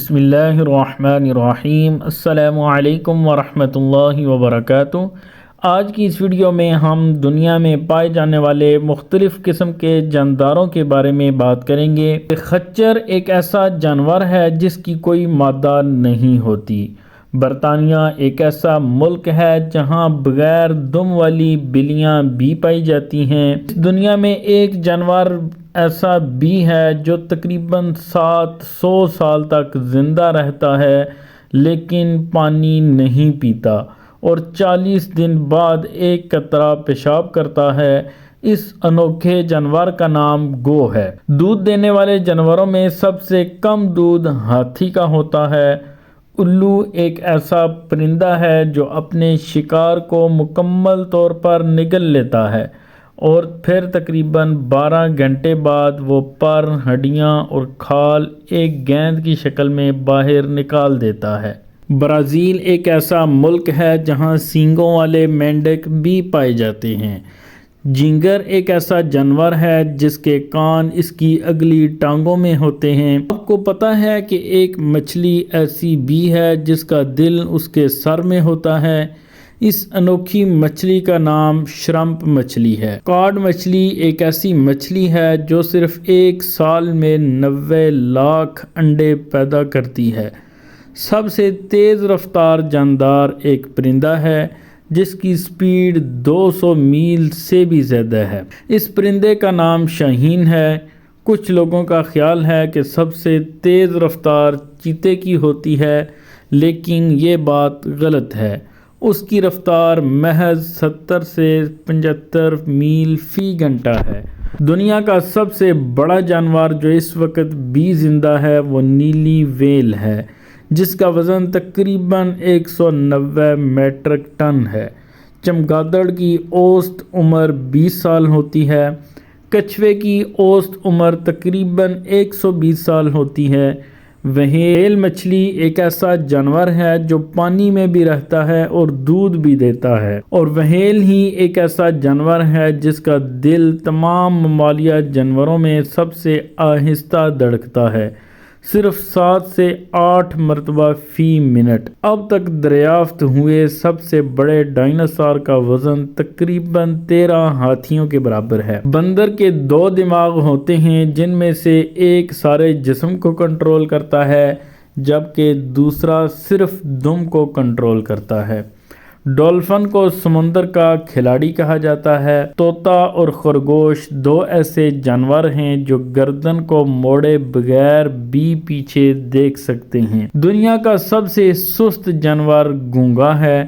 بسم اللہ الرحمن الرحیم۔ السلام علیکم ورحمۃ اللہ وبرکاتہ۔ آج کی اس ویڈیو میں ہم دنیا میں پائے جانے والے مختلف قسم کے جانداروں کے بارے میں بات کریں گے۔ خچر ایک ایسا جانور ہے جس کی کوئی مادہ نہیں ہوتی۔ برطانیہ ایک ایسا ملک ہے جہاں بغیر دم والی بلیاں بھی پائی جاتی ہیں۔ دنیا میں ایک جانور ایسا بھی ہے جو تقریباً 700 سال تک زندہ رہتا ہے لیکن پانی نہیں پیتا اور 40 دن بعد ایک قطرہ پیشاب کرتا ہے۔ اس انوکھے جانور کا نام گو ہے۔ دودھ دینے والے جانوروں میں سب سے کم دودھ ہاتھی کا ہوتا ہے۔ الو ایک ایسا پرندہ ہے جو اپنے شکار کو مکمل طور پر نگل لیتا ہے اور پھر تقریباً 12 گھنٹے بعد وہ پر، ہڈیاں اور کھال ایک گیند کی شکل میں باہر نکال دیتا ہے۔ برازیل ایک ایسا ملک ہے جہاں سینگوں والے مینڈک بھی پائے جاتے ہیں۔ جھینگر ایک ایسا جانور ہے جس کے کان اس کی اگلی ٹانگوں میں ہوتے ہیں۔ آپ کو پتہ ہے کہ ایک مچھلی ایسی بھی ہے جس کا دل اس کے سر میں ہوتا ہے۔ اس انوکھی مچھلی کا نام شرمپ مچھلی ہے۔ کاڈ مچھلی ایک ایسی مچھلی ہے جو صرف ایک سال میں 90 لاکھ انڈے پیدا کرتی ہے۔ سب سے تیز رفتار جاندار ایک پرندہ ہے جس کی سپیڈ 200 میل سے بھی زیادہ ہے۔ اس پرندے کا نام شاہین ہے۔ کچھ لوگوں کا خیال ہے کہ سب سے تیز رفتار چیتے کی ہوتی ہے لیکن یہ بات غلط ہے۔ اس کی رفتار محض 70 سے 75 میل فی گھنٹہ ہے۔ دنیا کا سب سے بڑا جانور جو اس وقت بھی زندہ ہے وہ نیلی ویل ہے جس کا وزن تقریباً 190 میٹرک ٹن ہے۔ چمگادڑ کی اوسط عمر 20 سال ہوتی ہے۔ کچھوے کی اوسط عمر تقریباً 120 سال ہوتی ہے۔ وہیل مچھلی ایک ایسا جانور ہے جو پانی میں بھی رہتا ہے اور دودھ بھی دیتا ہے، اور وہیل ہی ایک ایسا جانور ہے جس کا دل تمام ممالیہ جانوروں میں سب سے آہستہ دھڑکتا ہے، صرف 7 سے 8 مرتبہ فی منٹ۔ اب تک دریافت ہوئے سب سے بڑے ڈائناسور کا وزن تقریباً 13 ہاتھیوں کے برابر ہے۔ بندر کے 2 دماغ ہوتے ہیں جن میں سے ایک سارے جسم کو کنٹرول کرتا ہے جبکہ دوسرا صرف دم کو کنٹرول کرتا ہے۔ ڈولفن کو سمندر کا کھلاڑی کہا جاتا ہے۔ طوطا اور خرگوش 2 ایسے جانور ہیں جو گردن کو موڑے بغیر بھی پیچھے دیکھ سکتے ہیں۔ دنیا کا سب سے سست جانور گونگا ہے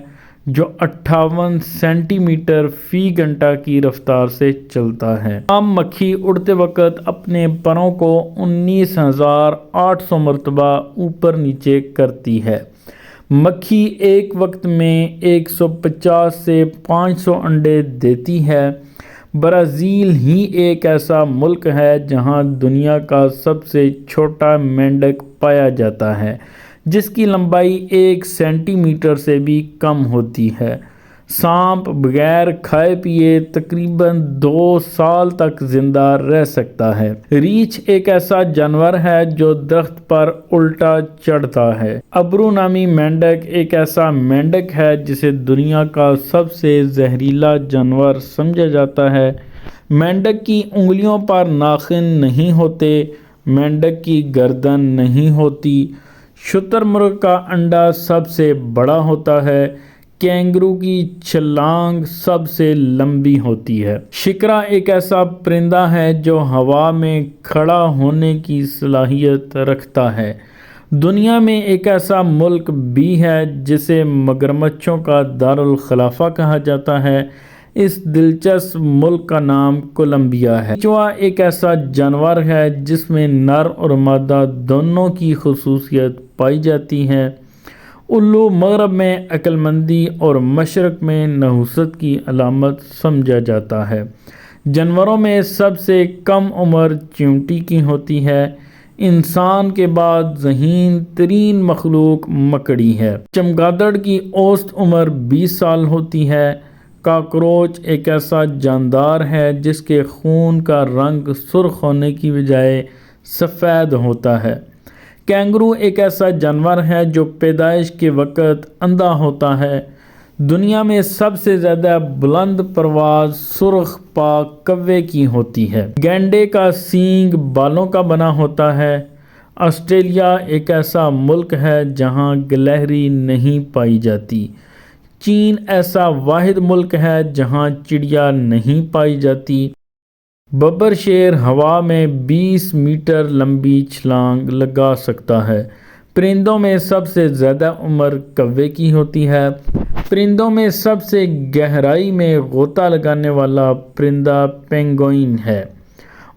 جو 58 سینٹی میٹر فی گھنٹہ کی رفتار سے چلتا ہے۔ عام مکھی اڑتے وقت اپنے پروں کو 19,800 مرتبہ اوپر نیچے کرتی ہے۔ مکھی ایک وقت میں 150 سے 500 انڈے دیتی ہے۔ برازیل ہی ایک ایسا ملک ہے جہاں دنیا کا سب سے چھوٹا مینڈک پایا جاتا ہے جس کی لمبائی 1 سینٹی میٹر سے بھی کم ہوتی ہے۔ سانپ بغیر کھائے پیے تقریباً 2 سال تک زندہ رہ سکتا ہے۔ ریچھ ایک ایسا جانور ہے جو درخت پر الٹا چڑھتا ہے۔ ابرو نامی مینڈک ایک ایسا مینڈک ہے جسے دنیا کا سب سے زہریلا جانور سمجھا جاتا ہے۔ مینڈک کی انگلیوں پر ناخن نہیں ہوتے۔ مینڈک کی گردن نہیں ہوتی۔ شتر مرغ کا انڈا سب سے بڑا ہوتا ہے۔ کینگرو کی چھلانگ سب سے لمبی ہوتی ہے۔ شکرا ایک ایسا پرندہ ہے جو ہوا میں کھڑا ہونے کی صلاحیت رکھتا ہے۔ دنیا میں ایک ایسا ملک بھی ہے جسے مگرمچھوں کا دارالخلافہ کہا جاتا ہے۔ اس دلچسپ ملک کا نام کولمبیا ہے۔ کیچوا ایک ایسا جانور ہے جس میں نر اور مادہ دونوں کی خصوصیت پائی جاتی ہے۔ الو مغرب میں عقل مندی اور مشرق میں نحوست کی علامت سمجھا جاتا ہے۔ جانوروں میں سب سے کم عمر چیونٹی کی ہوتی ہے۔ انسان کے بعد ذہین ترین مخلوق مکڑی ہے۔ چمگادڑ کی اوسط عمر 20 سال ہوتی ہے۔ کاکروچ ایک ایسا جاندار ہے جس کے خون کا رنگ سرخ ہونے کی بجائے سفید ہوتا ہے۔ کینگرو ایک ایسا جانور ہے جو پیدائش کے وقت اندھا ہوتا ہے۔ دنیا میں سب سے زیادہ بلند پرواز سرخ پاک کوے کی ہوتی ہے۔ گینڈے کا سینگ بالوں کا بنا ہوتا ہے۔ آسٹریلیا ایک ایسا ملک ہے جہاں گلہری نہیں پائی جاتی۔ چین ایسا واحد ملک ہے جہاں چڑیا نہیں پائی جاتی۔ ببر شیر ہوا میں 20 میٹر لمبی چھلانگ لگا سکتا ہے۔ پرندوں میں سب سے زیادہ عمر کوے کی ہوتی ہے۔ پرندوں میں سب سے گہرائی میں غوطہ لگانے والا پرندہ پینگوئن ہے۔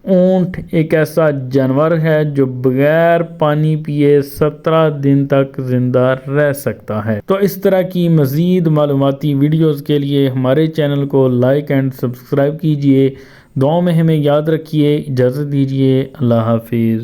اونٹ ایک ایسا جانور ہے جو بغیر پانی پیے 17 دن تک زندہ رہ سکتا ہے۔ تو اس طرح کی مزید معلوماتی ویڈیوز کے لیے ہمارے چینل کو لائک اینڈ سبسکرائب کیجئے۔ دعاؤں میں ہمیں یاد رکھیے۔ اجازت دیجیے۔ اللہ حافظ۔